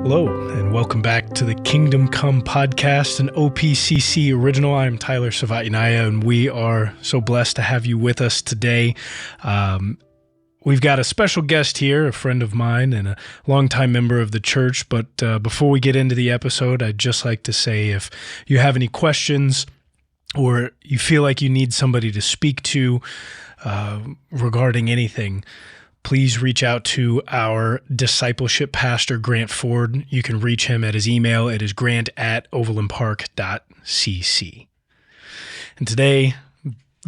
Hello, and welcome back to the Kingdom Come podcast, an OPCC original. I'm Tyler Savatinaya, and we are so blessed to have you with us today. We've got a special guest here, a friend of mine and a longtime member of the church. But before we get into the episode, I'd just like to say if you have any questions or you feel like you need somebody to speak to regarding anything, please reach out to our discipleship pastor, Grant Ford. You can reach him at his email. It is grant@overlandpark.cc. And today,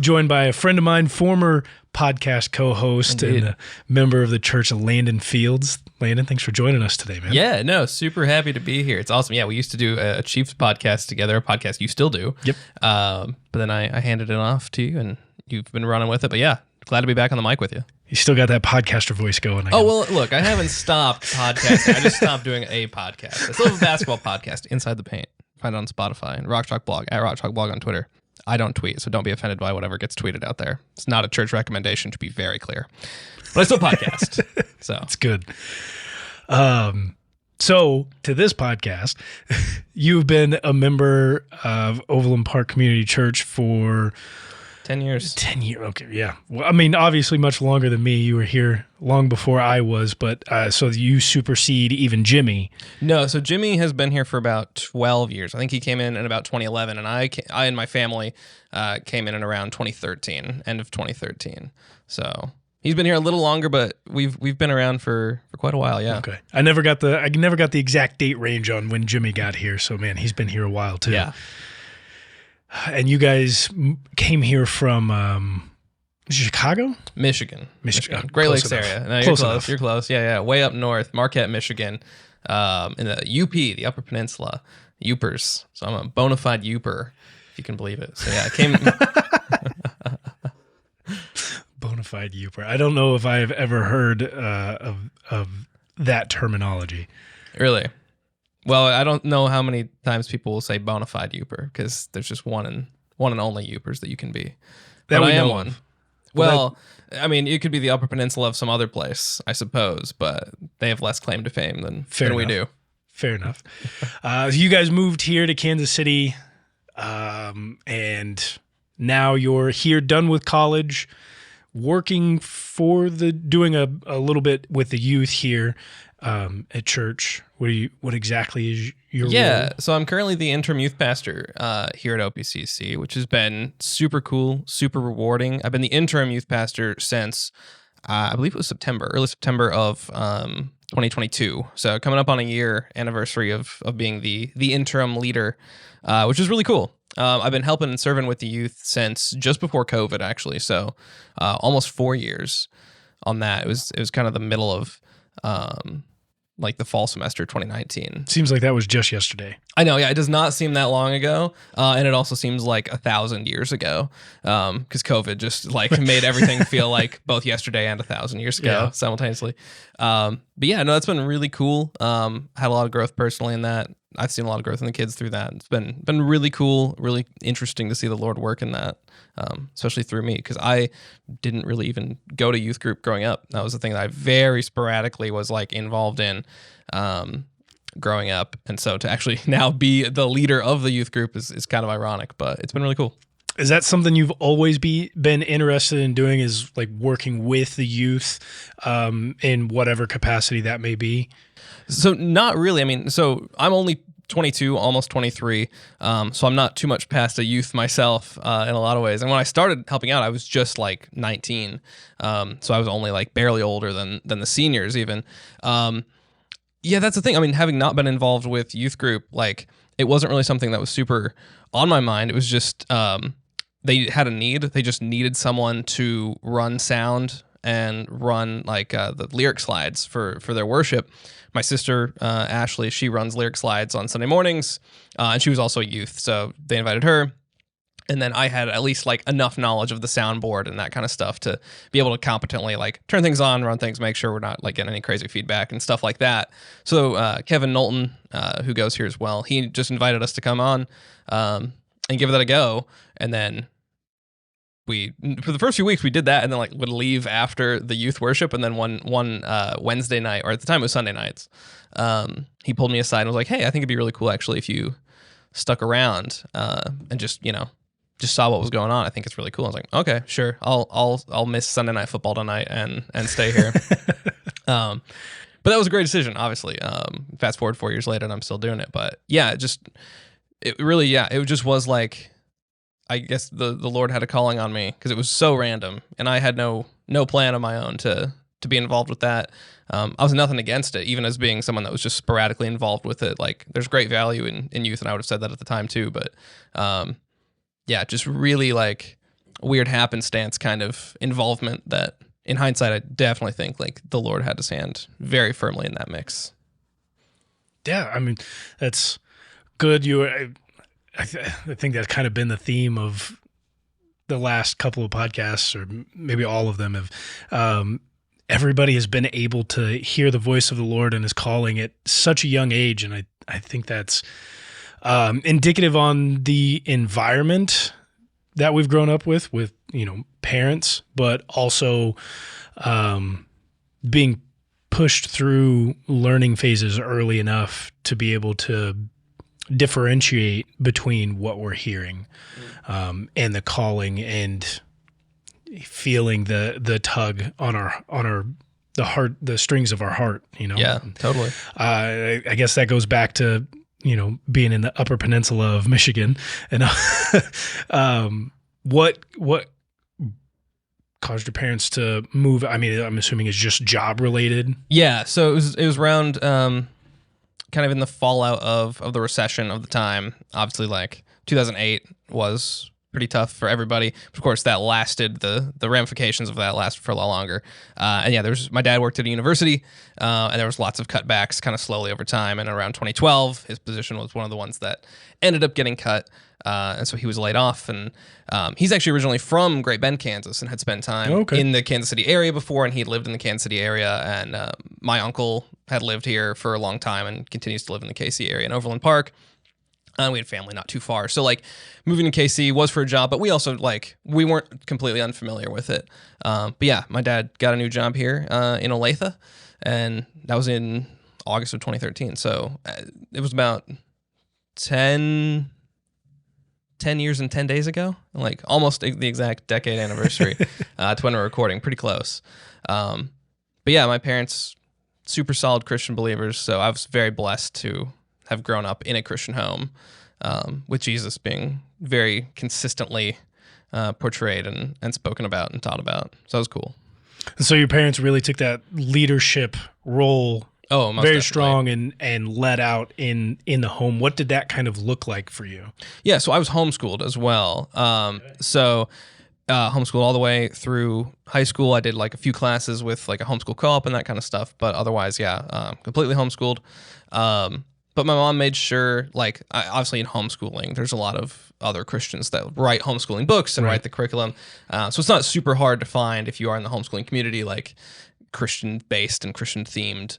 joined by a friend of mine, former podcast co-host and a member of the church of Landen Fields. Landon, thanks for joining us today, man. Yeah, no, super happy to be here. It's awesome. Yeah, we used to do a Chiefs podcast together, a podcast you still do. Yep. But then I handed it off to you, and you've been running with it. But yeah, glad to be back on the mic with you. You still got that podcaster voice going. Oh, well, look, I haven't stopped podcasting. I just stopped doing a podcast. I still have a basketball podcast, Inside the Paint. Find it on Spotify and Rock Chalk Blog, at Rock Chalk Blog on Twitter. I don't tweet, so don't be offended by whatever gets tweeted out there. It's not a church recommendation, to be very clear. But I still podcast. So it's good. So to this podcast, you've been a member of Overland Park Community Church for 10 years. 10 years. Okay. Yeah. Well, I mean, obviously much longer than me. You were here long before I was, but so you supersede even Jimmy. No. So Jimmy has been here for about 12 years. I think he came in about 2011, and I and my family came in around 2013, end of 2013. So he's been here a little longer, but we've been around for quite a while. Yeah. Okay. I never got the exact date range on when Jimmy got here. So man, he's been here a while too. Yeah. And you guys came here from Chicago? Michigan. Michigan. Great Lakes enough. area. No, Close you're close. enough. You're close. Yeah. Way up north, Marquette, Michigan, in the UP, the Upper Peninsula, Upers. So I'm a bona fide Uper, if you can believe it. So yeah, I came. Bona fide Uper. I don't know if I have ever heard of that terminology. Really? Well, I don't know how many times people will say bona fide Uper, because there's just one and only Upers that you can be. That but we I am know one. of. Well, I mean, you could be the Upper Peninsula of some other place, I suppose, but they have less claim to fame than we do. Fair enough. So you guys moved here to Kansas City, and now you're here, done with college, working doing a little bit with the youth here at church. What exactly is your role? So I'm currently the interim youth pastor here at OPCC, which has been super cool, super rewarding. I've been the interim youth pastor since I believe it was early September of 2022. So coming up on a year anniversary of being the interim leader, which is really cool. I've been helping and serving with the youth since just before COVID, actually. So almost 4 years on that. It was kind of the middle of like the fall semester 2019. Seems like that was just yesterday. I know, yeah, it does not seem that long ago, and it also seems like 1,000 years ago, because COVID just like made everything feel like both yesterday and 1,000 years ago simultaneously. But yeah, no, that's been really cool. Had a lot of growth personally in that. I've seen a lot of growth in the kids through that. It's been really cool, really interesting to see the Lord work in that, especially through me, because I didn't really even go to youth group growing up. That was the thing that I very sporadically was like involved in growing up. And so to actually now be the leader of the youth group is kind of ironic, but it's been really cool. Is that something you've always been interested in doing, is like working with the youth in whatever capacity that may be? So not really. I mean, so I'm only 22, almost 23. So I'm not too much past a youth myself in a lot of ways. And when I started helping out, I was just like 19. So I was only like barely older than the seniors even. Yeah, that's the thing. I mean, having not been involved with youth group, like it wasn't really something that was super on my mind. It was just they had a need. They just needed someone to run sound and run like the lyric slides for their worship. My sister, Ashley, she runs lyric slides on Sunday mornings, and she was also a youth, so they invited her. And then I had at least like enough knowledge of the soundboard and that kind of stuff to be able to competently like turn things on, run things, make sure we're not like getting any crazy feedback and stuff like that. So Kevin Knowlton, who goes here as well, he just invited us to come on and give that a go. And then for the first few weeks we did that, and then like would leave after the youth worship, and then one Wednesday night, or at the time it was Sunday nights, he pulled me aside and was like, "Hey, I think it'd be really cool actually if you stuck around and just saw what was going on. I think it's really cool." I was like, "Okay, sure. I'll miss Sunday night football tonight and stay here." But that was a great decision, obviously. Fast forward 4 years later, and I'm still doing it. But yeah, it just was like, I guess the Lord had a calling on me because it was so random, and I had no plan of my own to be involved with that. I was nothing against it, even as being someone that was just sporadically involved with it. Like, there's great value in youth, and I would have said that at the time too. But yeah, just really like weird happenstance kind of involvement that, in hindsight, I definitely think like the Lord had his hand very firmly in that mix. Yeah, I mean, that's good. I think that's kind of been the theme of the last couple of podcasts, or maybe all of them have. Everybody has been able to hear the voice of the Lord and his calling at such a young age. And I think that's indicative on the environment that we've grown up with, parents, but also being pushed through learning phases early enough to be able to differentiate between what we're hearing and the calling, and feeling the tug on the heart, the strings of our heart. Yeah, totally. I guess that goes back to being in the Upper Peninsula of Michigan, and what caused your parents to move? I mean, I'm assuming it's just job related. Yeah, so it was around kind of in the fallout of the recession of the time. Obviously, like 2008 was pretty tough for everybody. Of course, that lasted, the ramifications of that lasted for a lot longer. And yeah, my dad worked at a university, and there was lots of cutbacks kind of slowly over time. And around 2012, his position was one of the ones that ended up getting cut. And so he was laid off. And he's actually originally from Great Bend, Kansas, and had spent time in the Kansas City area before, and he lived in the Kansas City area. And my uncle had lived here for a long time and continues to live in the KC area in Overland Park. We had family not too far. So like moving to KC was for a job, but we also we weren't completely unfamiliar with it. But yeah, my dad got a new job here in Olathe, and that was in August of 2013. So it was about 10 years and 10 days ago, like almost the exact decade anniversary to when we're recording, pretty close. But yeah, my parents, super solid Christian believers. So I was very blessed to have grown up in a Christian home, with Jesus being very consistently portrayed and spoken about and taught about. So it was cool. And so your parents really took that leadership role very definitely strong and led out in the home. What did that kind of look like for you? Yeah, so I was homeschooled as well. Homeschooled all the way through high school. I did like a few classes with like a homeschool co-op and that kind of stuff, but otherwise, completely homeschooled. But my mom made sure, obviously in homeschooling, there's a lot of other Christians that write homeschooling books and write the curriculum. So it's not super hard to find, if you are in the homeschooling community, like Christian-based and Christian-themed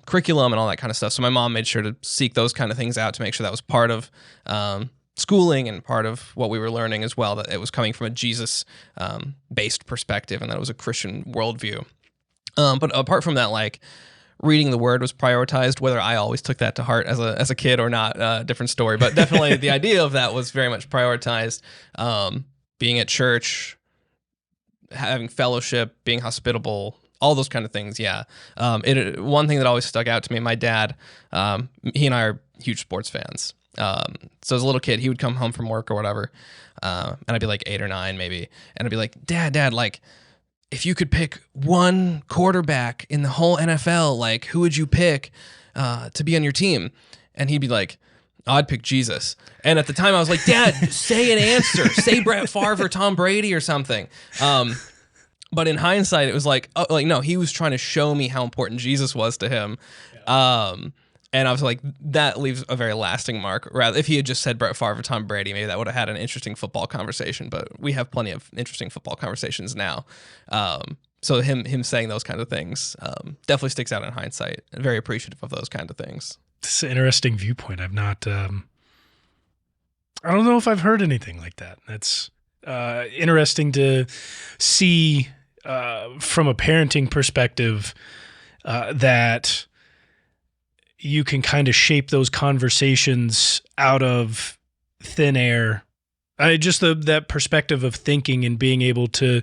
curriculum and all that kind of stuff. So my mom made sure to seek those kind of things out to make sure that was part of schooling and part of what we were learning as well, that it was coming from a Jesus-based perspective and that it was a Christian worldview. But apart from that, reading the word was prioritized. Whether I always took that to heart as a kid or not, different story. But definitely the idea of that was very much prioritized. Being at church, having fellowship, being hospitable, all those kind of things. Yeah. One thing that always stuck out to me, my dad, he and I are huge sports fans. So as a little kid, he would come home from work or whatever, and I'd be like 8 or 9 maybe, and I'd be like, Dad, if you could pick one quarterback in the whole NFL, who would you pick to be on your team? And he'd be like, I'd pick Jesus. And at the time I was like, Dad, say an answer. Say Brett Favre or Tom Brady or something. But in hindsight, it was no, he was trying to show me how important Jesus was to him. And I was like, that leaves a very lasting mark. Rather, if he had just said Brett Favre or Tom Brady, maybe that would have had an interesting football conversation. But we have plenty of interesting football conversations now. So him saying those kind of things definitely sticks out in hindsight. Very appreciative of those kind of things. It's an interesting viewpoint. I've not. I don't know if I've heard anything like that. interesting to see from a parenting perspective that you can kind of shape those conversations out of thin air. Just that perspective of thinking and being able to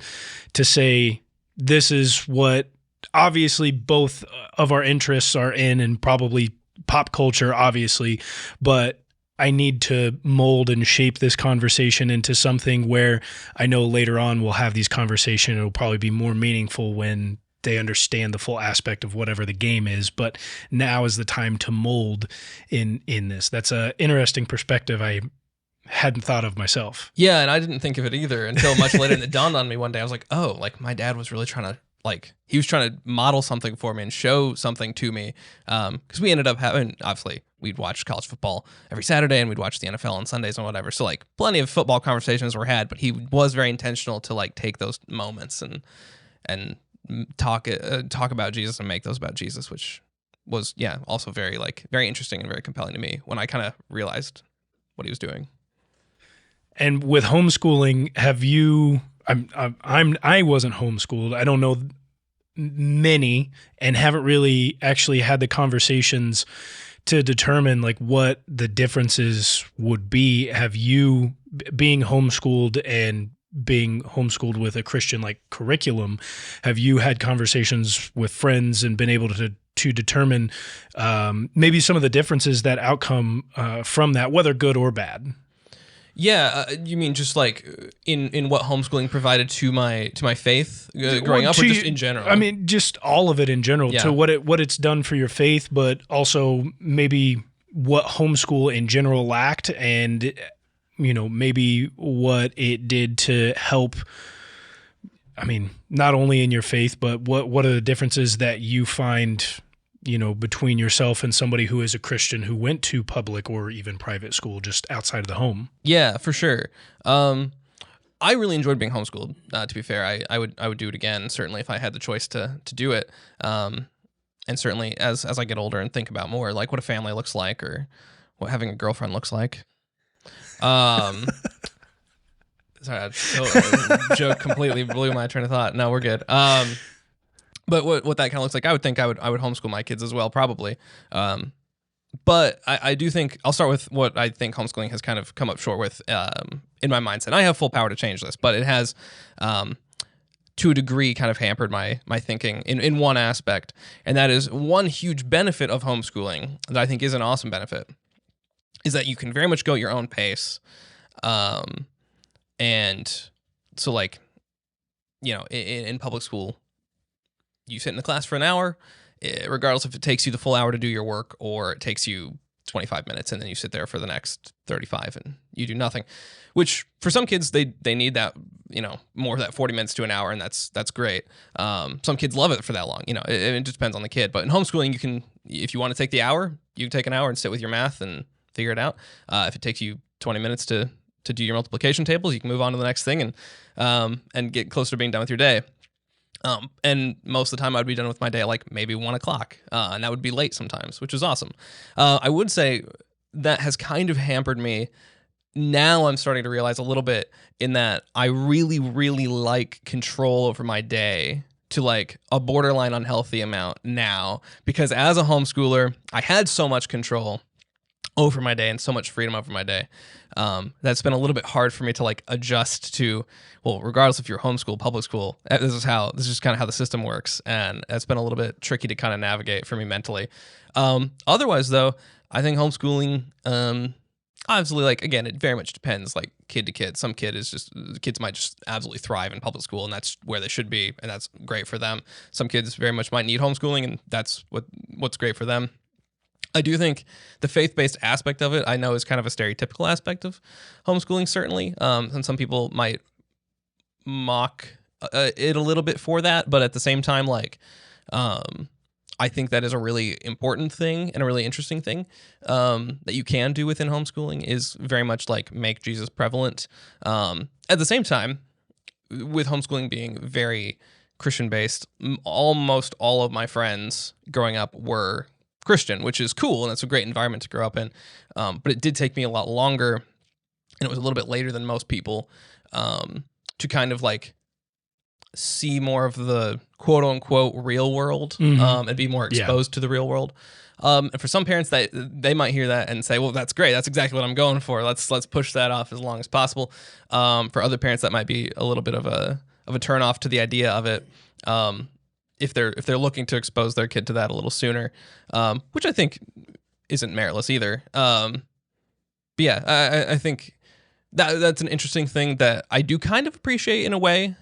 say, this is what obviously both of our interests are in, and probably pop culture, obviously, but I need to mold and shape this conversation into something where I know later on we'll have these conversations. It'll probably be more meaningful when they understand the full aspect of whatever the game is. But now is the time to mold in this. That's an interesting perspective I hadn't thought of myself. Yeah, and I didn't think of it either until much later, and it dawned on me one day. I was like, oh, like my dad was really trying to, like, he was trying to model something for me and show something to me. Because we ended up having, obviously, we'd watch college football every Saturday, and we'd watch the NFL on Sundays and whatever. So, like, plenty of football conversations were had, but he was very intentional to, like, take those moments and talk about Jesus and make those about Jesus, which was, yeah, also very interesting and very compelling to me when I kind of realized what he was doing. And with homeschooling, have you? I wasn't homeschooled. I don't know many, and haven't really actually had the conversations to determine like what the differences would be. Have you, being homeschooled and being homeschooled with a Christian like curriculum, have you had conversations with friends and been able to determine maybe some of the differences that outcome from that, whether good or bad? Yeah, you mean just like in what homeschooling provided to my faith growing up, or just in general? I mean, just all of it in general, Yeah. to what it's done for your faith, but also maybe what homeschool in general lacked, and maybe what it did to help. I mean, not only in your faith, but what are the differences that you find, between yourself and somebody who is a Christian who went to public or even private school just outside of the home? Yeah, for sure. I really enjoyed being homeschooled. To be fair, I would do it again, certainly if I had the choice to do it. And certainly as I get older and think about more like what a family looks like or what having a girlfriend looks like. Sorry, joke completely blew my train of thought. No, we're good. But what that kind of looks like, I would think I would homeschool my kids as well, probably. But I do think I'll start with what I think homeschooling has kind of come up short with in my mindset. I have full power to change this, but it has, to a degree, kind of hampered my thinking in one aspect, and that is one huge benefit of homeschooling that I think is an awesome benefit, is that you can very much go at your own pace, and so like, in public school, you sit in the class for an hour, regardless if it takes you the full hour to do your work or it takes you 25 minutes and then you sit there for the next 35 and you do nothing, which for some kids, they need that, more of that 40 minutes to an hour. And that's great. Some kids love it for that long, it just depends on the kid. But in homeschooling, you can, if you want to take the hour, you can take an hour and sit with your math and figure it out. If it takes you 20 minutes to do your multiplication tables, you can move on to the next thing and get closer to being done with your day. And most of the time I'd be done with my day at like maybe 1 o'clock, and that would be late sometimes, which is awesome. I would say that has kind of hampered me. Now I'm starting to realize a little bit in that I really, really like control over my day to like a borderline unhealthy amount now, because as a homeschooler, I had so much control over my day and so much freedom over my day. That's been a little bit hard for me to like adjust to. Well, regardless if you're homeschool, public school, this is just kind of how the system works, and it's been a little bit tricky to kind of navigate for me mentally. Otherwise, though, I think homeschooling, obviously, like again, it very much depends, like kid to kid. Some kids might just absolutely thrive in public school, and that's where they should be, and that's great for them. Some kids very much might need homeschooling, and that's what's great for them. I do think the faith-based aspect of it, I know, is kind of a stereotypical aspect of homeschooling, certainly. And some people might mock it a little bit for that, but at the same time, like, I think that is a really important thing and a really interesting thing that you can do within homeschooling, is very much like make Jesus prevalent. At the same time, with homeschooling being very Christian-based, almost all of my friends growing up were Christian, which is cool, and it's a great environment to grow up in. But it did take me a lot longer, and it was a little bit later than most people to kind of like see more of the quote unquote real world, and be more exposed to the real world. And for some parents, they might hear that and say, well, that's great. That's exactly what I'm going for. Let's push that off as long as possible. For other parents, that might be a little bit of a turn off to the idea of it. If they're looking to expose their kid to that a little sooner, which I think isn't meritless either. But yeah, I think that's an interesting thing that I do kind of appreciate in a way.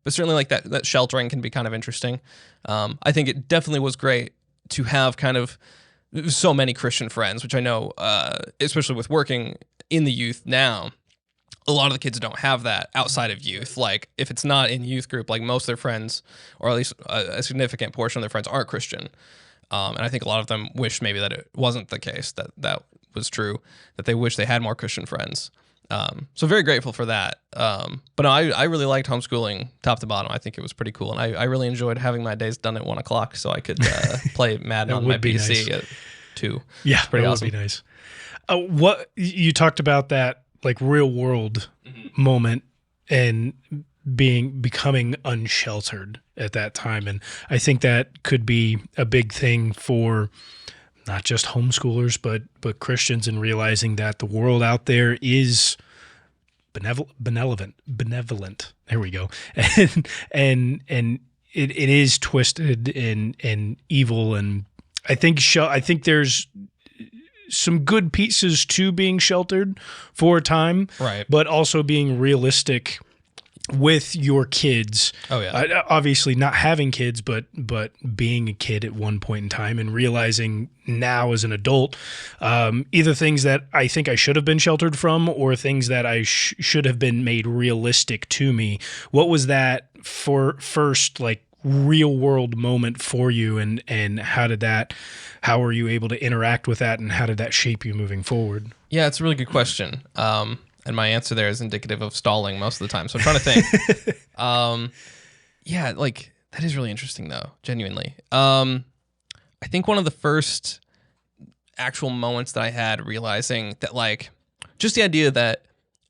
But certainly like that sheltering can be kind of interesting. I think it definitely was great to have kind of so many Christian friends, which I know, especially with working in the youth now, a lot of the kids don't have that outside of youth. Like if it's not in youth group, like most of their friends, or at least a significant portion of their friends aren't Christian. And I think a lot of them wish maybe that it wasn't the case, that was true, that they wish they had more Christian friends. So very grateful for that. But no, I really liked homeschooling top to bottom. I think it was pretty cool. And I really enjoyed having my days done at 1:00 so I could play Madden on my PC at 2. Yeah, pretty that awesome. would be nice. What you talked about, that like real world moment and becoming unsheltered at that time. And I think that could be a big thing for not just homeschoolers, but Christians, in realizing that the world out there is benevolent. There we go. And it is twisted and evil. And I think there's some good pieces to being sheltered for a time, right? But also being realistic with your kids. Oh yeah. Obviously not having kids, but being a kid at one point in time and realizing now as an adult, either things that I think I should have been sheltered from or things that I should have been made realistic to me. What was that first like real world moment for you, and how were you able to interact with that, and how did that shape you moving forward? Yeah, it's a really good question. And my answer there is indicative of stalling most of the time. So I'm trying to think. Yeah, like that is really interesting though, genuinely. I think one of the first actual moments that I had realizing that like just the idea that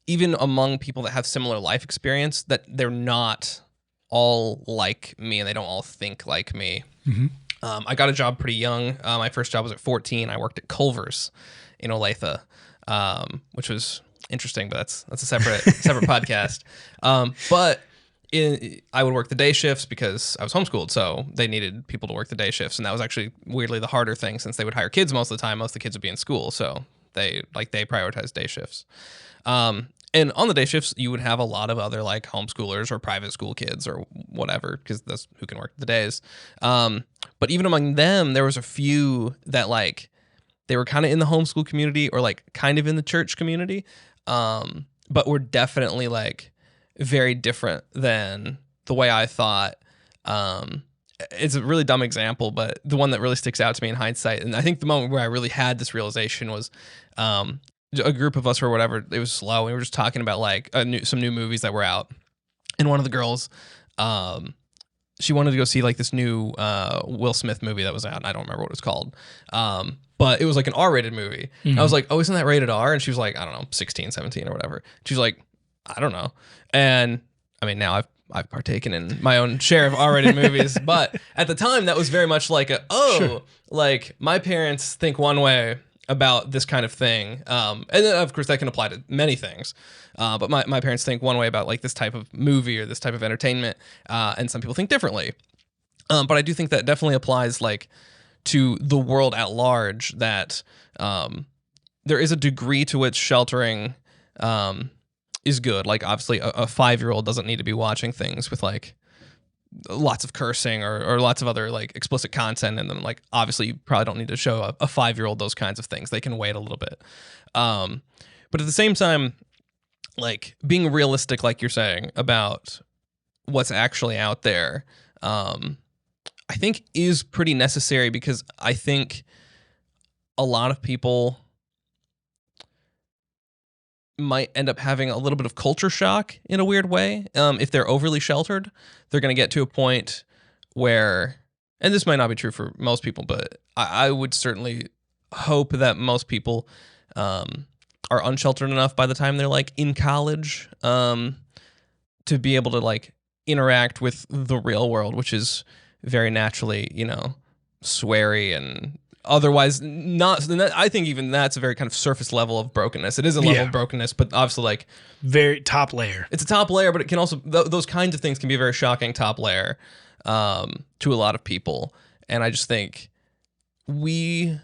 even among people that have similar life experience, that they're not all like me and they don't all think like me. Mm-hmm. I got a job pretty young. My first job was at 14. I worked at Culver's in Olathe, which was interesting, but that's a separate podcast. But I would work the day shifts because I was homeschooled, so they needed people to work the day shifts, and that was actually weirdly the harder thing since they would hire kids most of the time. Most of the kids would be in school, so they prioritized day shifts. And on the day shifts, you would have a lot of other like homeschoolers or private school kids or whatever, because that's who can work the days. But even among them, there was a few that like they were kind of in the homeschool community or like kind of in the church community, but were definitely like very different than the way I thought. It's a really dumb example, but the one that really sticks out to me in hindsight, and I think the moment where I really had this realization was a group of us or whatever. It was slow. We were just talking about like some new movies that were out, and one of the girls, she wanted to go see like this new Will Smith movie that was out. And I don't remember what it was called, but it was like an R-rated movie. Mm-hmm. I was like, oh, isn't that rated R? And she was like, I don't know, 16, 17 or whatever. She was like, I don't know. And I mean, now I've partaken in my own share of R-rated movies, but at the time that was very much like sure. Like my parents think one way about this kind of thing. And then of course that can apply to many things. But my parents think one way about like this type of movie or this type of entertainment. And some people think differently. But I do think that definitely applies like to the world at large, that there is a degree to which sheltering is good. Like obviously a 5-year-old doesn't need to be watching things with like lots of cursing or lots of other like explicit content, and then like obviously you probably don't need to show a 5-year-old those kinds of things. They can wait a little bit, but at the same time, like being realistic, like you're saying, about what's actually out there, I think is pretty necessary, because I think a lot of people might end up having a little bit of culture shock in a weird way. If they're overly sheltered, they're going to get to a point where, and this might not be true for most people, but I would certainly hope that most people are unsheltered enough by the time they're like in college to be able to like interact with the real world, which is very naturally, sweary and otherwise not. I think even that's a very kind of surface level of brokenness. It is a level of brokenness, but obviously like very top layer. It's a top layer, but it can also those kinds of things can be a very shocking top layer to a lot of people. And I just think while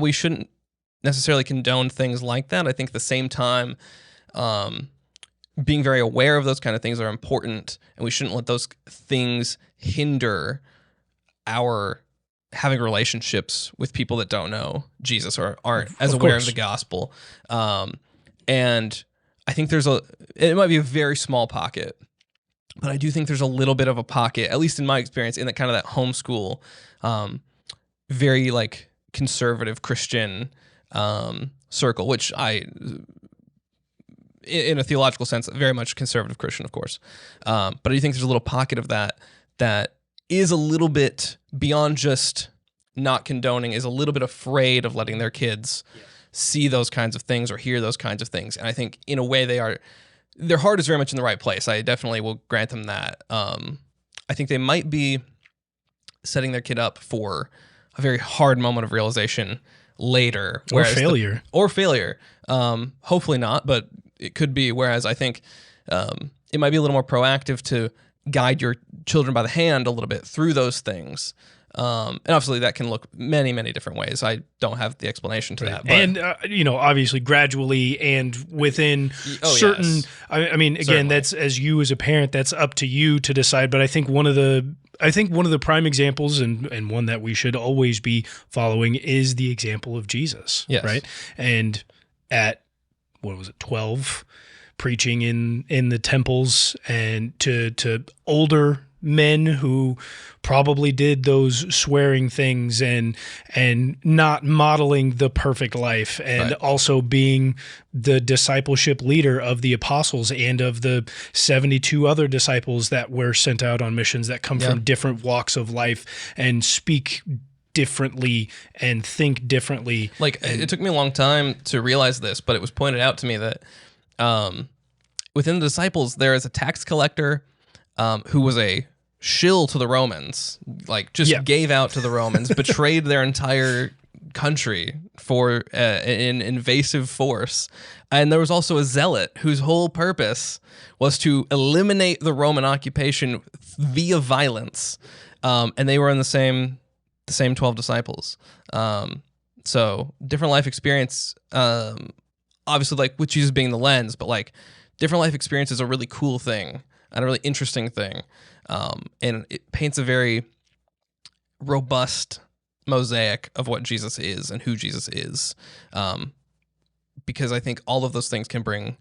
we shouldn't necessarily condone things like that, I think at the same time, being very aware of those kind of things are important, and we shouldn't let those things hinder our having relationships with people that don't know Jesus or aren't as aware of the gospel. And I think it might be a very small pocket, but I do think there's a little bit of a pocket, at least in my experience, in that kind of that homeschool, very like conservative Christian circle, which in a theological sense, very much conservative Christian, of course. But I do think there's a little pocket of that is a little bit beyond just not condoning, is a little bit afraid of letting their kids see those kinds of things or hear those kinds of things. And I think in a way their heart is very much in the right place. I definitely will grant them that. I think they might be setting their kid up for a very hard moment of realization later. Or failure. Hopefully not, but it could be. Whereas I think it might be a little more proactive to guide your children by the hand a little bit through those things. And obviously that can look many, many different ways. I don't have the explanation to that. But. And, obviously gradually and within certain, yes. I mean, again, certainly. That's as you as a parent, that's up to you to decide. But I think one of the prime examples and one that we should always be following is the example of Jesus, yes. Right? And at, 12, preaching in the temples and to older men who probably did those swearing things and not modeling the perfect life, and right. Also being the discipleship leader of the apostles and of the 72 other disciples that were sent out on missions that come from different walks of life and speak differently and think differently. It took me a long time to realize this, but it was pointed out to me that within the disciples, there is a tax collector who was a shill to the Romans, gave out to the Romans, betrayed their entire country for an invasive force. And there was also a zealot whose whole purpose was to eliminate the Roman occupation via violence. And they were in the same 12 disciples. So different life experience, obviously like with Jesus being the lens, but different life experience is a really cool thing and a really interesting thing. And it paints a very robust mosaic of what Jesus is and who Jesus is. Because I think all of those things can bring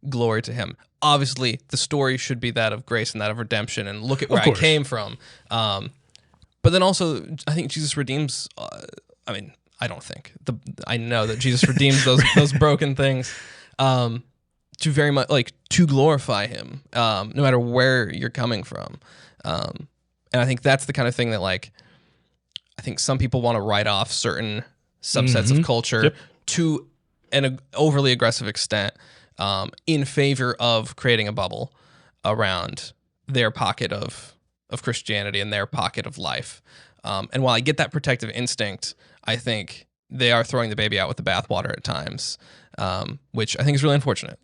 glory to him. Obviously, the story should be that of grace and that of redemption, and look at where I came from. But then also, I think Jesus redeems, I know that Jesus redeems those broken things to very much, to glorify him, no matter where you're coming from. And I think that's the kind of thing that, I think some people want to write off certain subsets of culture to an overly aggressive extent in favor of creating a bubble around their pocket of Christianity and their pocket of life. And while I get that protective instinct, I think they are throwing the baby out with the bathwater at times, which I think is really unfortunate.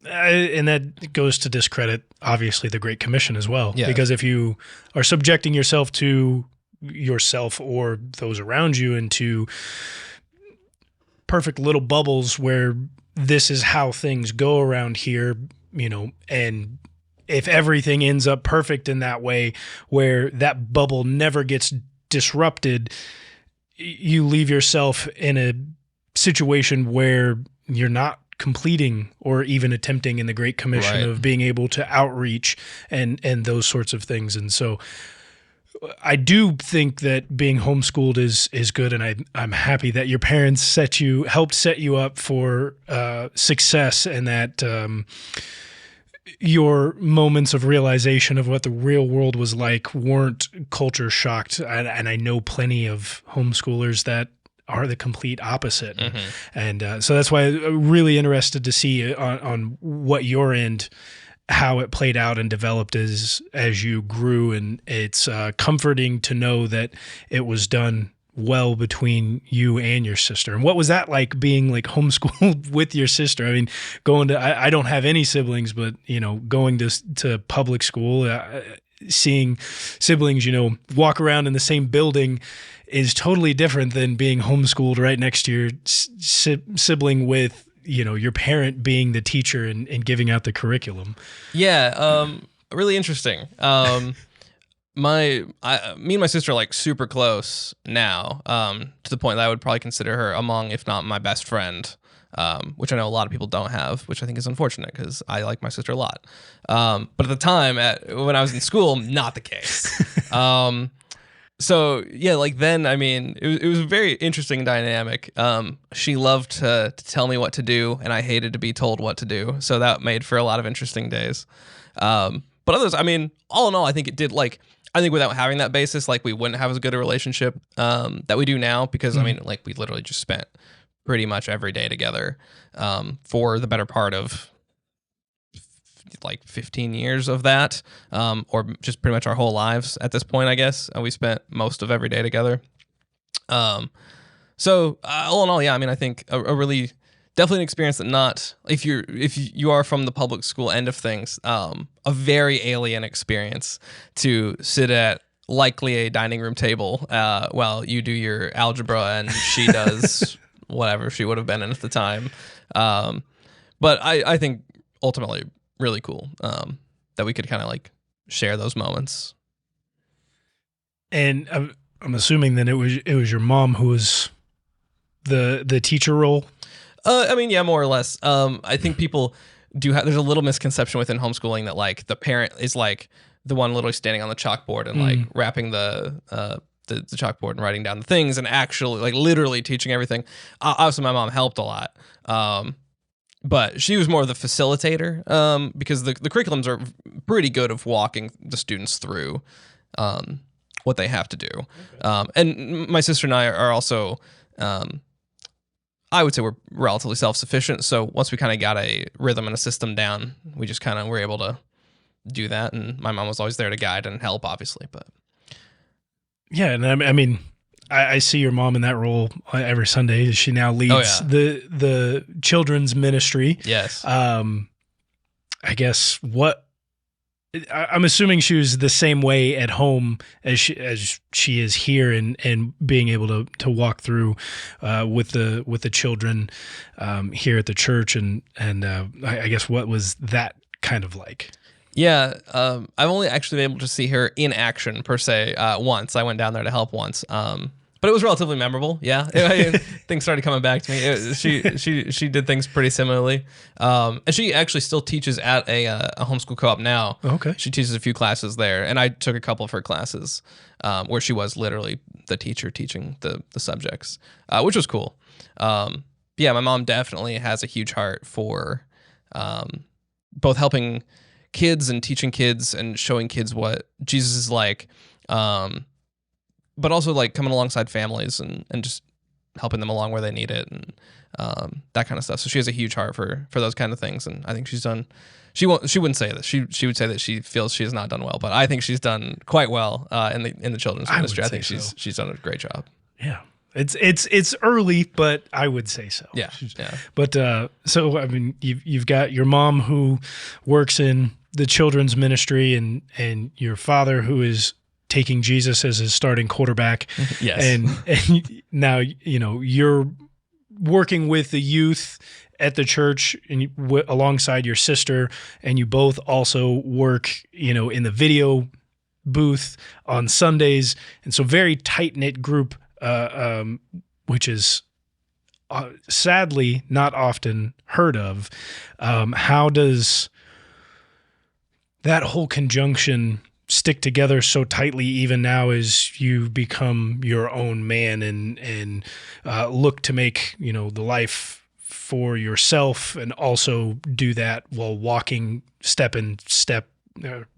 And that goes to discredit, obviously, the Great Commission as well. Yeah. Because if you are subjecting yourself to yourself or those around you into perfect little bubbles where this is how things go around here, and if everything ends up perfect in that way, where that bubble never gets disrupted, you leave yourself in a situation where you're not completing or even attempting in the Great Commission of being able to outreach and those sorts of things. And so I do think that being homeschooled is good, and I'm happy that your parents helped set you up for success, and that your moments of realization of what the real world was like weren't culture shocked. And I know plenty of homeschoolers that are the complete opposite. Mm-hmm. And so that's why I'm really interested to see on what your end, how it played out and developed as you grew. And it's comforting to know that it was done well between you and your sister. And what was that like, being like homeschooled with your sister? I mean, going to, I don't have any siblings, but going to public school, seeing siblings, walk around in the same building is totally different than being homeschooled right next to your sibling with, your parent being the teacher and giving out the curriculum. Yeah. Really interesting. Me and my sister are like super close now, to the point that I would probably consider her among, if not my best friend, which I know a lot of people don't have, which I think is unfortunate because I like my sister a lot. But at the time, when I was in school, not the case. So yeah, like then, I mean, it was a very interesting dynamic. She loved to tell me what to do, and I hated to be told what to do. So that made for a lot of interesting days. But others, I mean, all in all, I think it did, like, I think without having that basis, like, we wouldn't have as good a relationship that we do now, because I mean, like, we literally just spent pretty much every day together for the better part of like 15 years of that, or just pretty much our whole lives at this point, I guess. We spent most of every day together. So all in all, yeah, I mean, I think a really definitely an experience that, not if you are from the public school end of things, a very alien experience to sit at likely a dining room table while you do your algebra and she does whatever she would have been in at the time. But I think ultimately really cool that we could kind of like share those moments. And I'm assuming that it was your mom who was the teacher role. I mean, yeah, more or less. I think people do have, there's a little misconception within homeschooling that like the parent is like the one literally standing on the chalkboard and like wrapping the chalkboard and writing down the things and actually like literally teaching everything. Obviously my mom helped a lot. But she was more of the facilitator, because the curriculums are pretty good of walking the students through what they have to do. Okay. And my sister and I are also, I would say we're relatively self-sufficient. So once we kind of got a rhythm and a system down, we just kind of were able to do that. And my mom was always there to guide and help, obviously. But yeah, and I mean, I see your mom in that role every Sunday. She now leads the children's ministry. Yes. I guess I'm assuming she was the same way at home as she is here, and being able to walk through with the children here at the church, and I guess what was that kind of like? Yeah, I've only actually been able to see her in action per se once. I went down there to help once. But it was relatively memorable. Yeah, things started coming back to me. She did things pretty similarly, and she actually still teaches at a homeschool co-op now. Okay, she teaches a few classes there, and I took a couple of her classes where she was literally the teacher teaching the subjects, which was cool. Yeah, my mom definitely has a huge heart for both helping kids and teaching kids and showing kids what Jesus is like. But also like coming alongside families and just helping them along where they need it, and that kind of stuff. So she has a huge heart for those kind of things, and I think she's done. She wouldn't say this. She would say that she feels she has not done well, but I think she's done quite well in the children's ministry. I think she's done a great job. Yeah, it's early, but I would say so. Yeah. But so I mean, you've got your mom who works in the children's ministry, and your father who is taking Jesus as his starting quarterback. Yes. And now, you're working with the youth at the church and alongside your sister, and you both also work, in the video booth on Sundays. And so very tight-knit group, which is sadly not often heard of. How does that whole conjunction stick together so tightly even now as you become your own man and look to make, the life for yourself, and also do that while walking step in step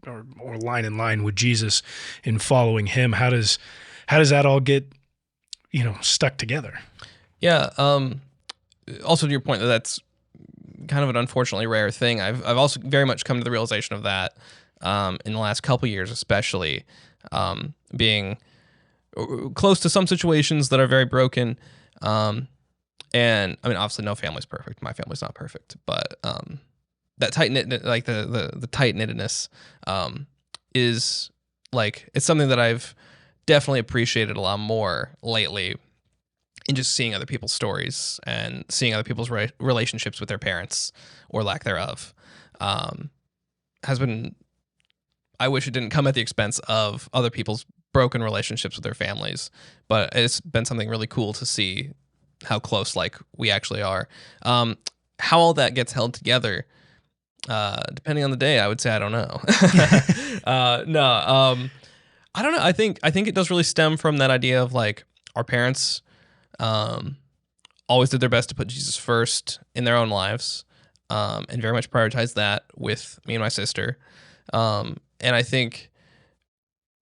or line in line with Jesus and following him? How does that all get stuck together. Yeah. Also, to your point, that's kind of an unfortunately rare thing. I've also very much come to the realization of that in the last couple years, especially being close to some situations that are very broken. And I mean, obviously, no family's perfect. My family's not perfect, but that tight knit, like the tight knittedness, is like it's something that I've definitely appreciated a lot more lately. In just seeing other people's stories and seeing other people's relationships with their parents or lack thereof, has been. I wish it didn't come at the expense of other people's broken relationships with their families, but it's been something really cool to see how close like we actually are. How all that gets held together, depending on the day, I would say I don't know. No, I don't know. I think it does really stem from that idea of like our parents always did their best to put Jesus first in their own lives, and very much prioritize that with me and my sister. And I think,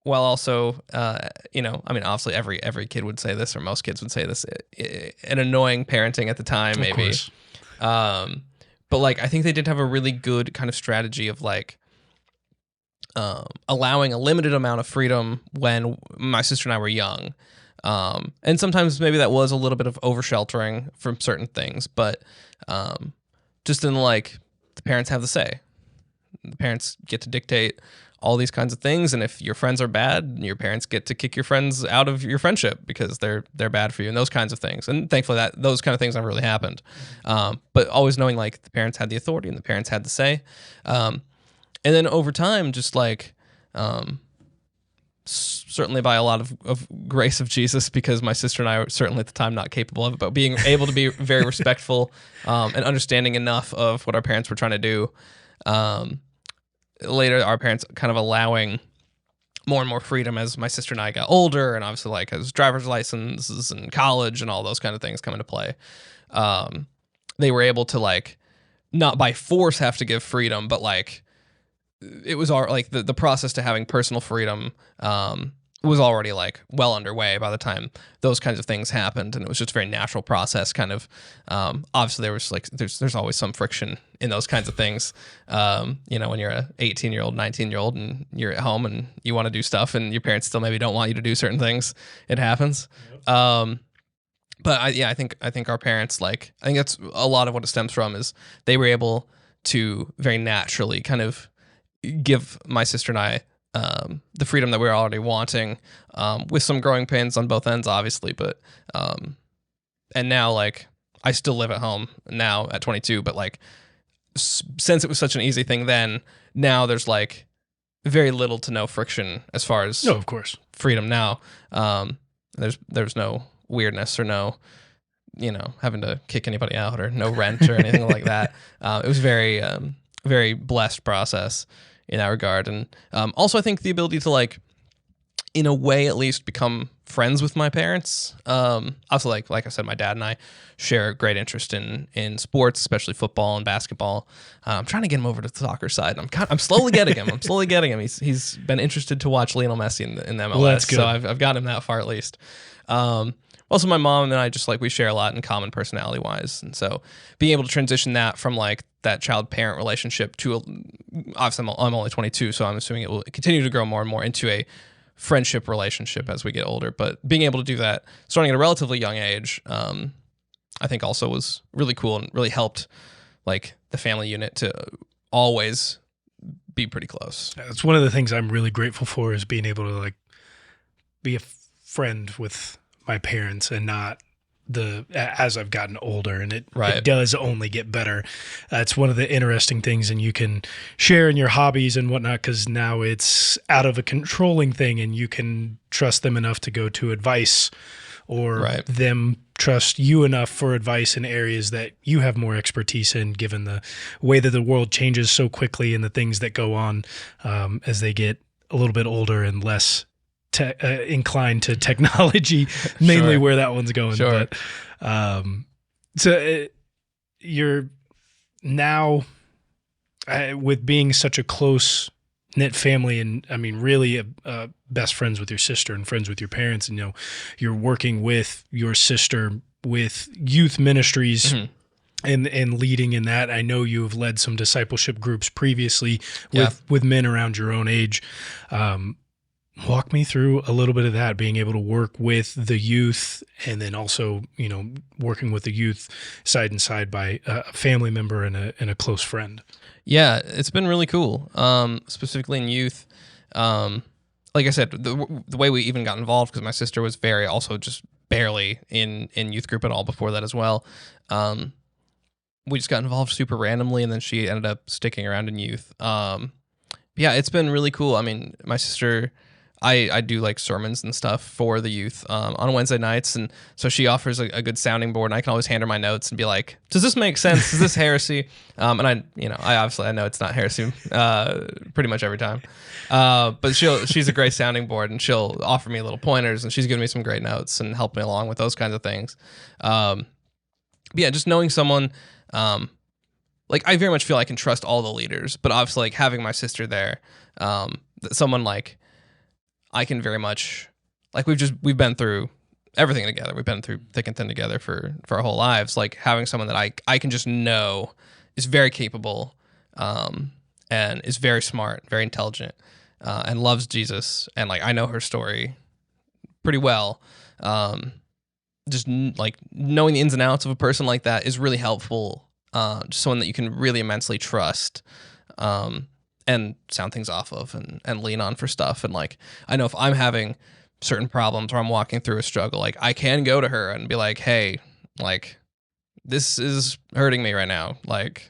while also, I mean, obviously every kid would say this, or most kids would say this, an annoying parenting at the time, maybe. Of course. But like, I think they did have a really good kind of strategy of like, allowing a limited amount of freedom when my sister and I were young. And sometimes maybe that was a little bit of over sheltering from certain things, but just in like the parents have the say. The parents get to dictate all these kinds of things, and if your friends are bad, your parents get to kick your friends out of your friendship because they're bad for you, and those kinds of things. And thankfully, that those kind of things never really happened. But always knowing like the parents had the authority and the parents had the say. And then over time, just like certainly by a lot of grace of Jesus, because my sister and I were certainly at the time not capable of it, but being able to be very respectful and understanding enough of what our parents were trying to do. Later, our parents kind of allowing more and more freedom as my sister and I got older, and obviously like as driver's licenses and college and all those kind of things come into play. They were able to like not by force have to give freedom, but like it was all like the process to having personal freedom was already like well underway by the time those kinds of things happened, and it was just a very natural process. Kind of obviously there was like there's always some friction in those kinds of things. When you're a 18-year-old, 19-year-old, and you're at home and you want to do stuff, and your parents still maybe don't want you to do certain things, it happens. Yep. But I think our parents, like, I think that's a lot of what it stems from, is they were able to very naturally kind of give my sister and I the freedom that we were already wanting, with some growing pains on both ends, obviously. But and now, like, I still live at home now at 22, but like since it was such an easy thing then, now there's like very little to no friction as far as of course freedom now. There's no weirdness or no having to kick anybody out or no rent or anything like that. It was very very blessed process in that regard. And also I think the ability to, like, in a way at least, become friends with my parents. Also, like I said, my dad and I share a great interest in sports, especially football and basketball. I'm trying to get him over to the soccer side. I'm slowly getting him. He's been interested to watch Lionel Messi in the MLS. Well, that's good. So I've got him that far at least. Also, my mom and I just, like, we share a lot in common personality wise, and so being able to transition that from like that child-parent relationship to obviously I'm only 22, so I'm assuming it will continue to grow more and more into a friendship relationship as we get older. But being able to do that starting at a relatively young age, I think also was really cool and really helped like the family unit to always be pretty close. That's one of the things I'm really grateful for, is being able to like be a friend with my parents, and not as I've gotten older, and it does only get better. It's one of the interesting things, and you can share in your hobbies and whatnot, because now it's out of a controlling thing, and you can trust them enough to go to advice, or them trust you enough for advice in areas that you have more expertise in, given the way that the world changes so quickly and the things that go on as they get a little bit older and less inclined to technology, mainly where that one's going. Sure. But you're now with being such a close knit family, and I mean, really best friends with your sister and friends with your parents, and you're working with your sister with youth ministries. Mhm. And leading in that. I know you have led some discipleship groups previously Yeah. with men around your own age. Walk me through a little bit of that, being able to work with the youth, and then also, working with the youth side and side by a family member and a close friend. Yeah, it's been really cool. Specifically in youth. Like I said, the way we even got involved, because my sister was also just barely in youth group at all before that as well. We just got involved super randomly, and then she ended up sticking around in youth. Yeah, it's been really cool. I mean, my sister, I do like sermons and stuff for the youth on Wednesday nights, and so she offers a good sounding board, and I can always hand her my notes and be like, "Does this make sense? Is this heresy?" And I know it's not heresy pretty much every time, but she's a great sounding board, and she'll offer me little pointers, and she's given me some great notes and helped me along with those kinds of things. Yeah, just knowing someone. Like, I very much feel I can trust all the leaders, but obviously, like, having my sister there, someone like I can very much, like, we've been through everything together. We've been through thick and thin together for our whole lives. Like, having someone that I can just know is very capable, and is very smart, very intelligent, and loves Jesus, and like I know her story pretty well. Just like knowing the ins and outs of a person like that is really helpful. Just someone that you can really immensely trust, and sound things off of and lean on for stuff. And like, I know if I'm having certain problems or I'm walking through a struggle, like I can go to her and be like, "Hey, like this is hurting me right now. Like,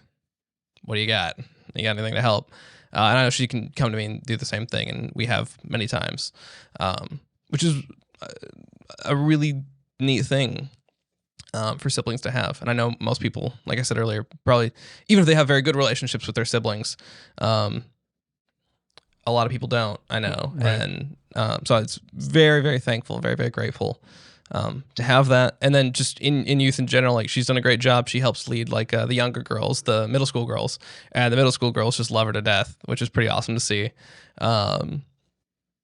what do you got? You got anything to help?" And I know she can come to me and do the same thing. And we have many times, which is a really neat thing for siblings to have. And I know most people, like I said earlier, probably, even if they have very good relationships with their siblings, a lot of people don't, I know. Right. And so it's very, very thankful, very, very grateful to have that. And then just in youth in general, like she's done a great job. She helps lead like the younger girls, the middle school girls, and the middle school girls just love her to death, which is pretty awesome to see. But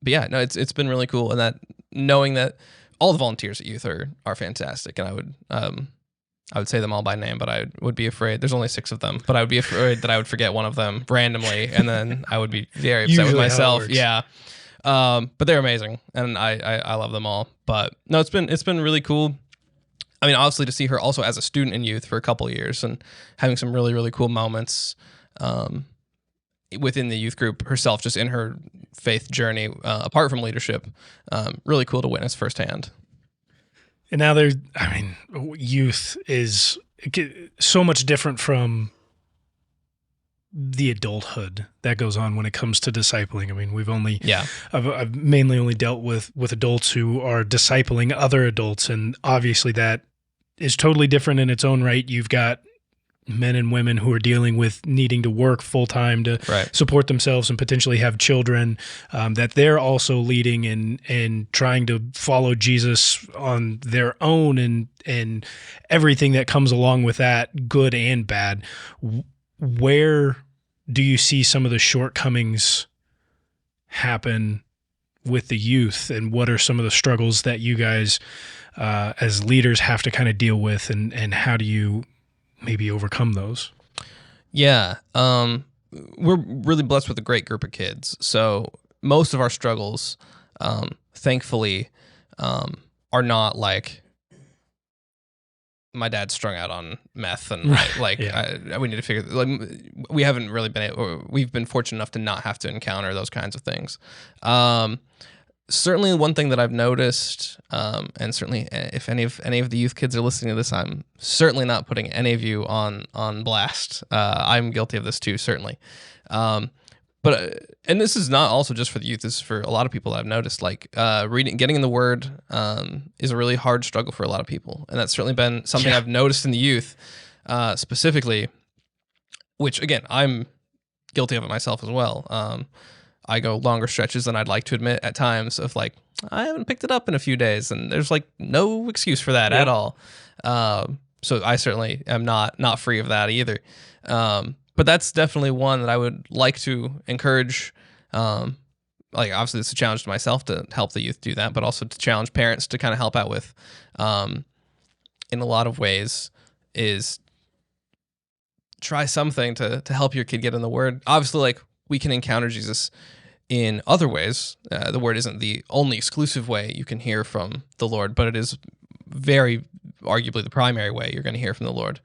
yeah, no, it's been really cool. And that knowing that all the volunteers at youth are fantastic, and I would say them all by name, but I would be afraid. There's only 6 of them, but I would be afraid that I would forget one of them randomly, and then I would be very upset with myself. Yeah, but they're amazing, and I love them all. But no, it's been really cool. I mean, obviously to see her also as a student in youth for a couple of years and having some really, really cool moments within the youth group herself, just in her faith journey, apart from leadership, really cool to witness firsthand. And now youth is so much different from the adulthood that goes on when it comes to discipling. I mean, I've mainly only dealt with adults who are discipling other adults, and obviously that is totally different in its own right. You've got men and women who are dealing with needing to work full time to support themselves and potentially have children, that they're also leading and trying to follow Jesus on their own, and everything that comes along with that, good and bad. Where do you see some of the shortcomings happen with the youth, and what are some of the struggles that you guys as leaders have to kind of deal with, and how do you maybe overcome those? Yeah. We're really blessed with a great group of kids. So most of our struggles, thankfully, are not like my dad's strung out on meth and we need to figure, like, we haven't really we've been fortunate enough to not have to encounter those kinds of things. Certainly one thing that I've noticed, and certainly if any of the youth kids are listening to this, I'm certainly not putting any of you on blast. I'm guilty of this too, certainly. But and this is not also just for the youth. This is for a lot of people that I've noticed. Like getting in the Word is a really hard struggle for a lot of people, and that's certainly been something I've noticed in the youth specifically. Which again, I'm guilty of it myself as well. I go longer stretches than I'd like to admit at times of like, I haven't picked it up in a few days, and there's like no excuse for that at all. So I certainly am not free of that either. But that's definitely one that I would like to encourage Like obviously it's a challenge to myself to help the youth do that, but also to challenge parents to kind of help out with, in a lot of ways, is try something to help your kid get in the Word. Obviously, like we can encounter Jesus in other ways. The Word isn't the only exclusive way you can hear from the Lord, but it is very arguably the primary way you're going to hear from the Lord.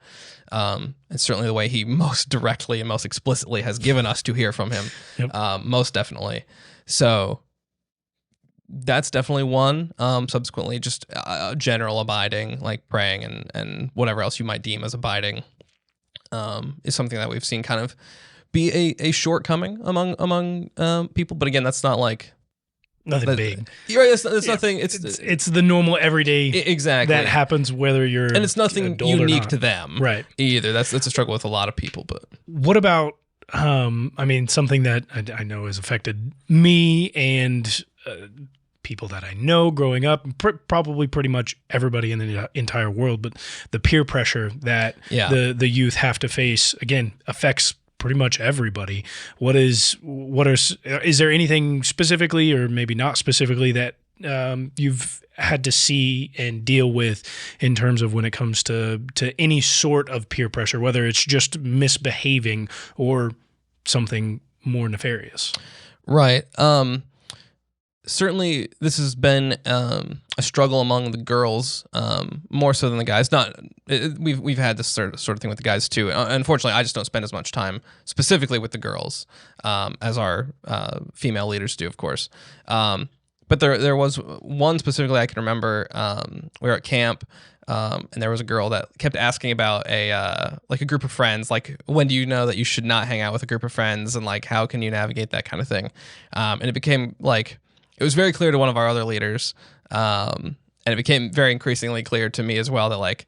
And certainly the way he most directly and most explicitly has given us to hear from him. Yep. Most definitely. So that's definitely one. Subsequently, just general abiding, like praying and whatever else you might deem as abiding, is something that we've seen kind of be a shortcoming among people. But again, that's not like nothing big. You're right. It's nothing. It's the normal everyday exactly that happens whether you're and it's nothing unique to them, right? Either that's a struggle with a lot of people. But what about? I mean, something that I know has affected me and people that I know growing up, probably pretty much everybody in the entire world, but the peer pressure that the youth have to face, again, affects pretty much everybody. Is there anything specifically or maybe not specifically that you've had to see and deal with in terms of when it comes to any sort of peer pressure, whether it's just misbehaving or something more nefarious? Right. Certainly this has been a struggle among the girls, more so than the guys. We've had this sort of thing with the guys too. Unfortunately, I just don't spend as much time specifically with the girls as our female leaders do, of course. But there was one specifically I can remember. We were at camp, and there was a girl that kept asking about a group of friends. Like, when do you know that you should not hang out with a group of friends, and like how can you navigate that kind of thing? And it became like it was very clear to one of our other leaders, and it became very increasingly clear to me as well that like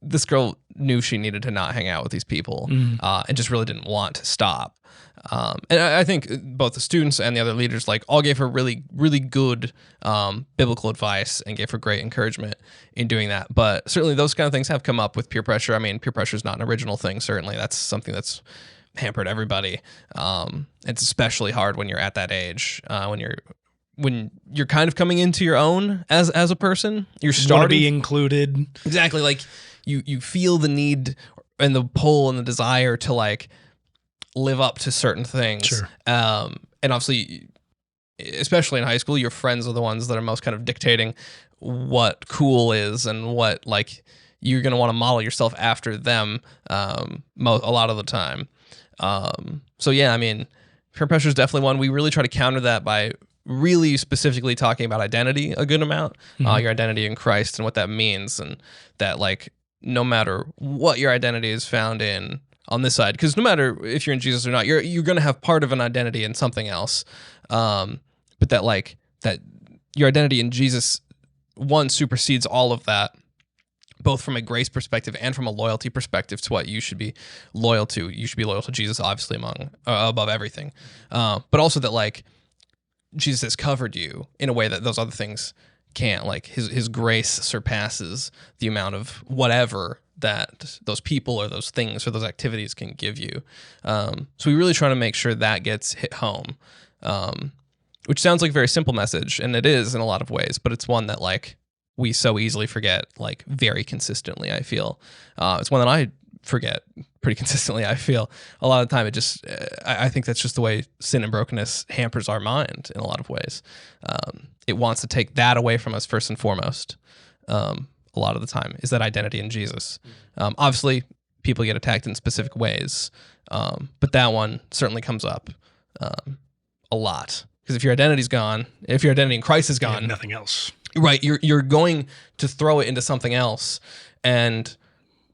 this girl knew she needed to not hang out with these people, and just really didn't want to stop. And I think both the students and the other leaders like all gave her really, really good biblical advice and gave her great encouragement in doing that. But certainly those kind of things have come up with peer pressure. I mean, peer pressure is not an original thing. Certainly that's something that's hampered everybody. It's especially hard when you're at that age, when you're kind of coming into your own as a person. You're starting to be included. Exactly. Like you feel the need and the pull and the desire to like live up to certain things. Sure. And obviously, especially in high school, your friends are the ones that are most kind of dictating what cool is and what like you're going to want to model yourself after them a lot of the time. So yeah, I mean, peer pressure is definitely one. We really try to counter that by really specifically talking about identity a good amount, your identity in Christ and what that means, and that like no matter what your identity is found in on this side, because no matter if you're in Jesus or not, you're going to have part of an identity in something else, but that your identity in Jesus one supersedes all of that, both from a grace perspective and from a loyalty perspective to what you should be loyal to. You should be loyal to Jesus, obviously, above everything, but also that like Jesus has covered you in a way that those other things can't. Like his grace surpasses the amount of whatever that those people or those things or those activities can give you. So we really try to make sure that gets hit home, which sounds like a very simple message, and it is in a lot of ways, but it's one that like we so easily forget like very consistently, I feel. It's one that I forget pretty consistently, I feel. A lot of the time it just, I think that's just the way sin and brokenness hampers our mind in a lot of ways. It wants to take that away from us first and foremost. A lot of the time is that identity in Jesus. Obviously people get attacked in specific ways, but that one certainly comes up a lot, because if your identity's gone, if your identity in Christ is gone, nothing else, right? You're going to throw it into something else, and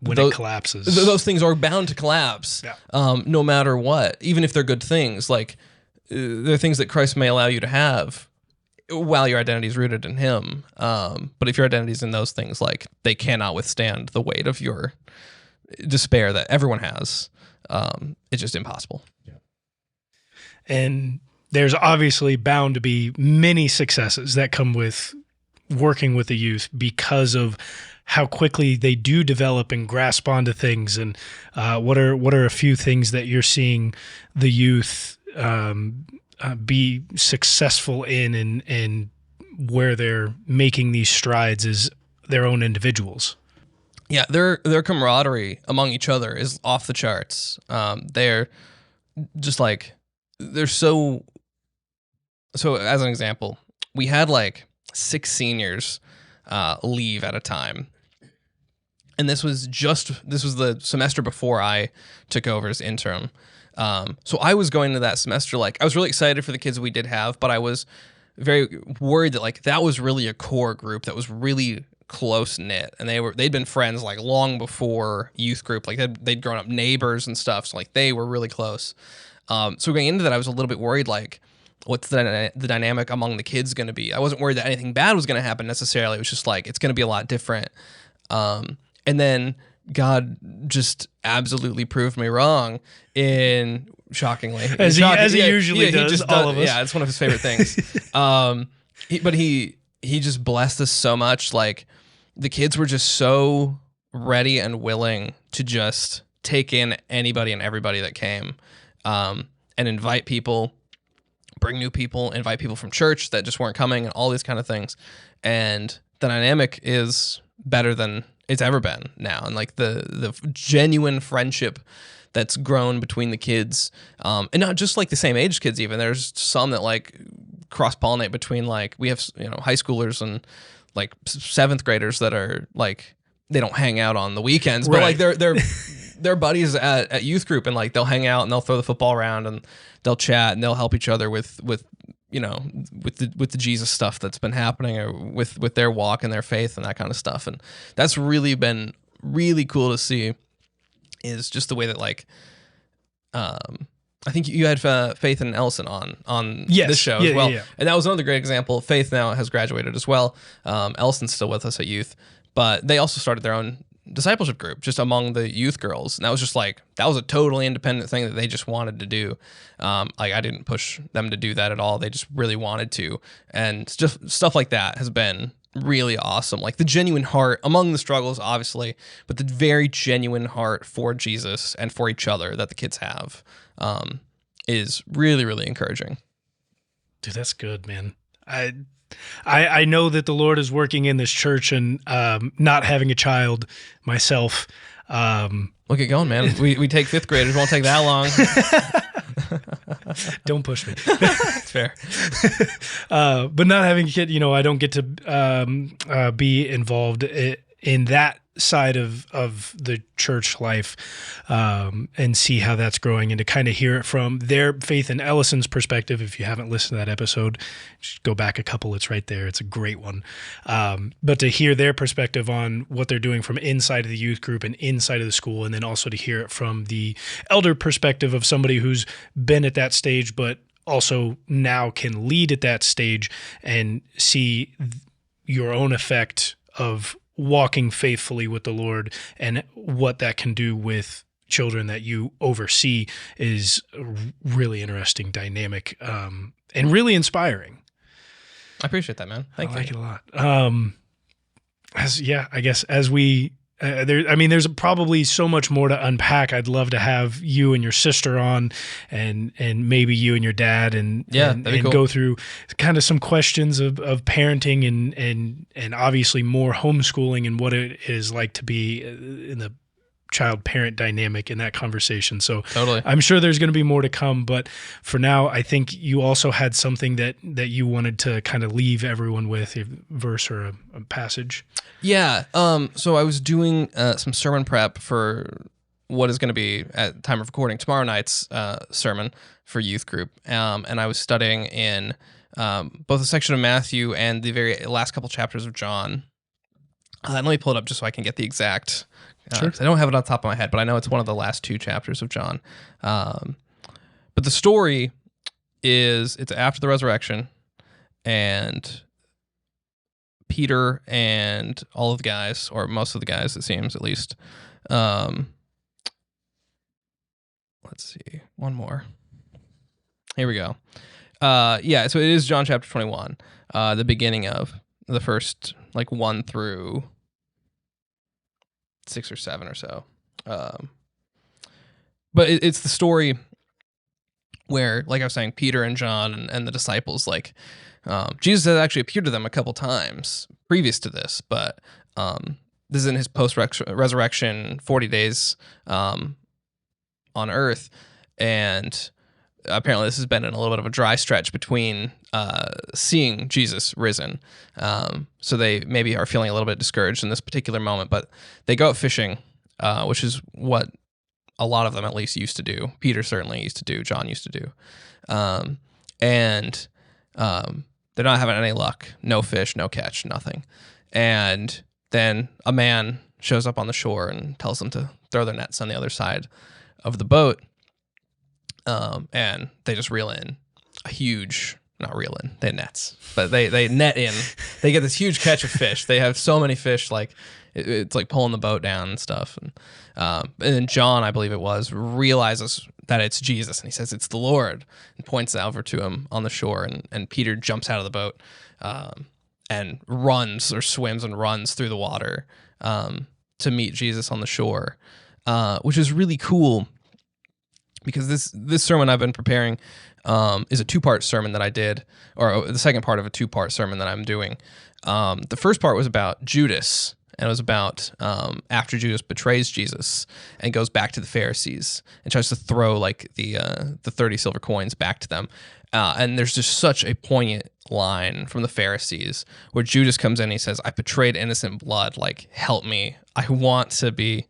when it collapses, those things are bound to collapse, no matter what, even if they're good things. Like they're things that Christ may allow you to have while your identity is rooted in him. But if your identity is in those things, like they cannot withstand the weight of your despair that everyone has. It's just impossible. Yeah. And there's obviously bound to be many successes that come with working with the youth because of how quickly they do develop and grasp onto things. And what are a few things that you're seeing the youth be successful in and where they're making these strides is their own individuals. Yeah, their camaraderie among each other is off the charts. They're just like they're so. As an example, we had like 6 seniors leave at a time, and this was the semester before I took over as interim. So I was going to that semester like I was really excited for the kids we did have, but I was very worried that like that was really a core group that was really close knit, and they'd been friends like long before youth group. Like they'd grown up neighbors and stuff, so like they were really close. So going into that, I was a little bit worried like what's the dynamic among the kids going to be. I wasn't worried that anything bad was going to happen necessarily. It was just like it's going to be a lot different. And then God just absolutely proved me wrong in shockingly as he usually does. All of us. Yeah, it's one of his favorite things. But he just blessed us so much. Like the kids were just so ready and willing to just take in anybody and everybody that came, and invite people, bring new people, invite people from church that just weren't coming, and all these kind of things. And the dynamic is better than it's ever been now. And like the genuine friendship that's grown between the kids, and not just like the same age kids even. There's some that like cross-pollinate between like we have high schoolers and like 7th graders that are like they don't hang out on the weekends, but like they're buddies at youth group, and like they'll hang out and they'll throw the football around and they'll chat and they'll help each other with the Jesus stuff that's been happening, or with their walk and their faith and that kind of stuff. And that's really been really cool to see, is just the way that like I think you had Faith and Ellison on this show as well. Yeah. And that was another great example. Faith now has graduated as well. Ellison's still with us at youth, but they also started their own discipleship group just among the youth girls. And that was just like, that was a totally independent thing that they just wanted to do. Like I didn't push them to do that at all. They just really wanted to. And just stuff like that has been really awesome. Like the genuine heart among the struggles, obviously, but the very genuine heart for Jesus and for each other that the kids have is really, really encouraging. Dude, that's good, man. I know that the Lord is working in this church, and not having a child myself. Look at going, man. We take 5th graders. It won't take that long. Don't push me. It's fair. But not having a kid, I don't get to be involved in that side of the church life, and see how that's growing, and to kind of hear it from their Faith and Ellison's perspective. If you haven't listened to that episode, just go back a couple. It's right there. It's a great one. But to hear their perspective on what they're doing from inside of the youth group and inside of the school, and then also to hear it from the elder perspective of somebody who's been at that stage, but also now can lead at that stage, and see your own effect of walking faithfully with the Lord and what that can do with children that you oversee, is a really interesting dynamic, and really inspiring. I appreciate that, man. Thank you. I like it a lot. I guess as we there's probably so much more to unpack. I'd love to have you and your sister on, and maybe you and your dad, and cool. Go through kind of some questions of parenting and obviously more homeschooling and what it is like to be in the child-parent dynamic in that conversation. So totally. I'm sure there's going to be more to come, but for now, I think you also had something that you wanted to kind of leave everyone with, a verse or a passage. Yeah. So I was doing some sermon prep for what is going to be, at time of recording, tomorrow night's sermon for youth group. And I was studying in both a section of Matthew and the very last couple chapters of John. Let me pull it up just so I can get the exact... Sure. I don't have it on top of my head, but I know it's one of the last 2 chapters of John. But the story it's after the resurrection, and Peter and all of the guys, or most of the guys, it seems, at least. Let's see, one more. Here we go. So it is John chapter 21, the beginning of the first 1 through 6 or 7 or so. But it's the story where, like I was saying, Peter and John and the disciples, like Jesus had actually appeared to them a couple times previous to this, but this is in his post-resurrection 40 days on earth, and apparently this has been in a little bit of a dry stretch between seeing Jesus risen. So they maybe are feeling a little bit discouraged in this particular moment, but they go out fishing, which is what a lot of them at least used to do. Peter certainly used to do. John used to do. And they're not having any luck. No fish, no catch, nothing. And then a man shows up on the shore and tells them to throw their nets on the other side of the boat. And they just reel in a huge, not reel in, they nets, but they net in. They get this huge catch of fish. They have so many fish, like it's like pulling the boat down and stuff. And then John, I believe it was, realizes that it's Jesus, and he says, "It's the Lord," and points over to him on the shore. And Peter jumps out of the boat and runs or swims and runs through the water to meet Jesus on the shore, which is really cool. Because this sermon I've been preparing is a 2-part sermon that I did, or the second part of a 2-part sermon that I'm doing. The first part was about Judas, and it was about after Judas betrays Jesus and goes back to the Pharisees and tries to throw like the 30 silver coins back to them. And there's just such a poignant line from the Pharisees where Judas comes in and he says, "I betrayed innocent blood. Like, help me. I want to be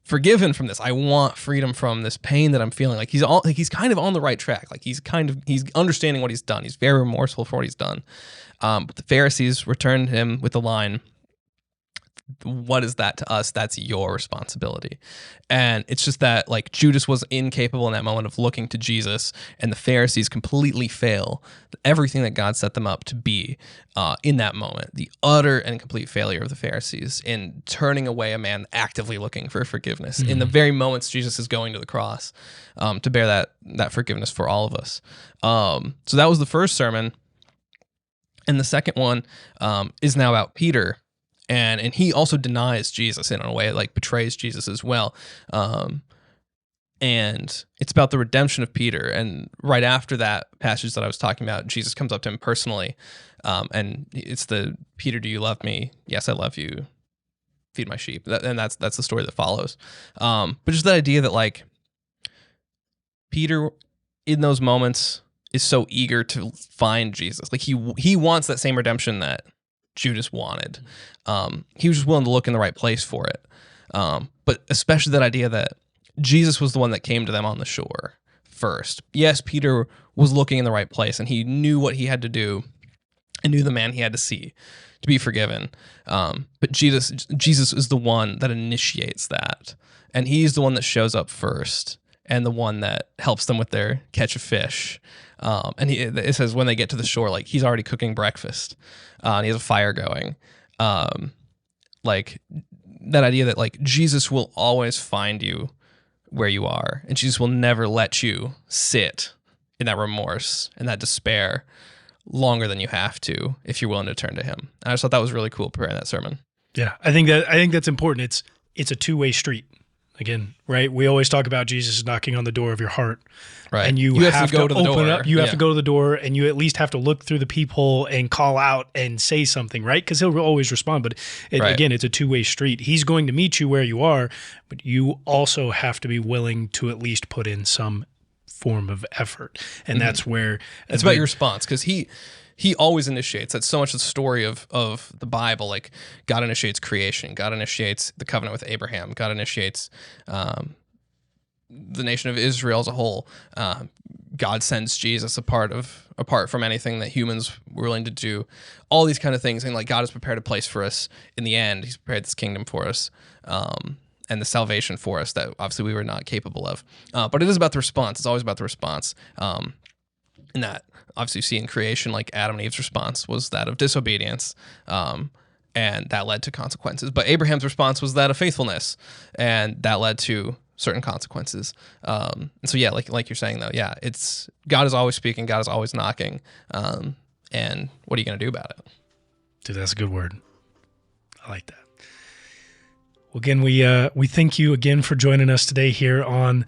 forgiven from this. I want freedom from this pain that I'm feeling." Like he's kind of on the right track. Like he's understanding what he's done. He's very remorseful for what he's done. But the Pharisees returned him with the line, "What is that to us? That's your responsibility." And it's just that like Judas was incapable in that moment of looking to Jesus, and the Pharisees completely fail everything that God set them up to be in that moment. The utter and complete failure of the Pharisees in turning away a man actively looking for forgiveness in the very moments Jesus is going to the cross to bear that forgiveness for all of us. So that was the first sermon. And the second one is now about Peter. And he also denies Jesus in a way, like betrays Jesus as well. And it's about the redemption of Peter. And right after that passage that I was talking about, Jesus comes up to him personally. And it's the, "Peter, do you love me? Yes, I love you. Feed my sheep." And that's the story that follows. But just that idea that like Peter in those moments is so eager to find Jesus. Like he wants that same redemption that Judas wanted. He was just willing to look in the right place for it. But especially that idea that Jesus was the one that came to them on the shore first. Yes, Peter was looking in the right place and he knew what he had to do and knew the man he had to see to be forgiven. But Jesus is the one that initiates that. And he's the one that shows up first and the one that helps them with their catch of fish. And it says when they get to the shore, like he's already cooking breakfast and he has a fire going. Like that idea that like Jesus will always find you where you are, and Jesus will never let you sit in that remorse and that despair longer than you have to if you're willing to turn to him. And I just thought that was really cool preparing that sermon. Yeah, I think that's important. It's a two-way street. Again, right? We always talk about Jesus knocking on the door of your heart. Right. And you have to go to the door. Up. You have to go to the door, and you at least have to look through the peephole and call out and say something, right? Because he'll always respond. But again, it's a two-way street. He's going to meet you where you are, but you also have to be willing to at least put in some form of effort. And that's where it's about your response, because he always initiates. That's so much the story of the Bible. Like God initiates creation. God initiates the covenant with Abraham. God initiates the nation of Israel as a whole. God sends Jesus apart from anything that humans were willing to do. All these kind of things. And like God has prepared a place for us in the end. He's prepared this kingdom for us. And the salvation for us that obviously we were not capable of. But it is about the response. It's always about the response. And that obviously you see in creation, like Adam and Eve's response was that of disobedience, and that led to consequences. But Abraham's response was that of faithfulness, and that led to certain consequences. And so, yeah, like you're saying though, yeah, it's God is always speaking, God is always knocking, and what are you going to do about it? Dude, that's a good word. I like that. Well, again, we thank you again for joining us today here on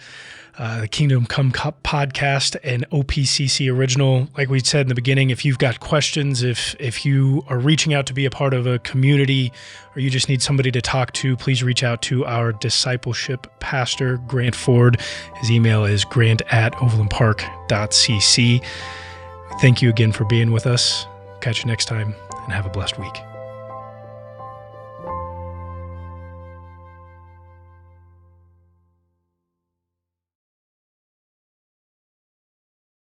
the Kingdom Come podcast and OPCC original. Like we said in the beginning, if you've got questions, if you are reaching out to be a part of a community, or you just need somebody to talk to, please reach out to our discipleship pastor, Grant Ford. His email is grant@overlandpark.cc. Thank you again for being with us. Catch you next time, and have a blessed week.